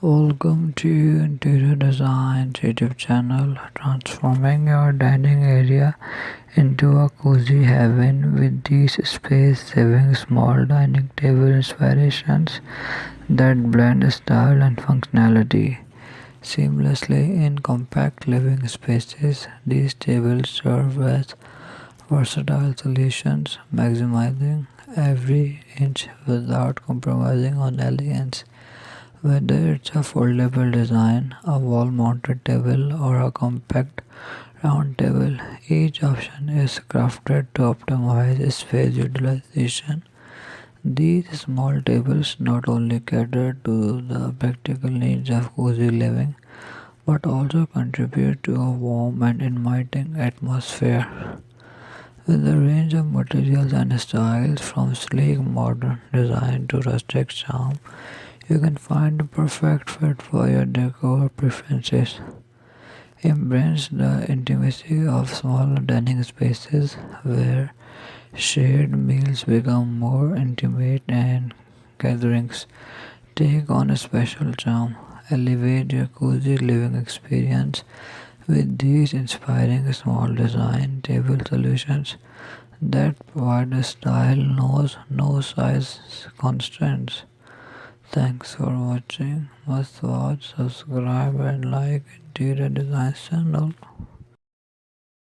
Welcome to Interior Design YouTube channel, transforming your dining area into a cozy haven with these space-saving small dining table inspirations that blend style and functionality seamlessly in compact living spaces. These tables serve as versatile solutions, maximizing every inch without compromising on elegance. Whether it's a foldable design, a wall-mounted table, or a compact round table, each option is crafted to optimize space utilization. These small tables not only cater to the practical needs of cozy living, but also contribute to a warm and inviting atmosphere. With a range of materials and styles from sleek modern design to rustic charm, you can find the perfect fit for your decor preferences. Embrace the intimacy of small dining spaces where shared meals become more intimate and gatherings take on a special charm. Elevate your cozy living experience with these inspiring small design table solutions that provide a style knows no size constraints. Thanks for watching. Must watch, subscribe and like Interior Design channel.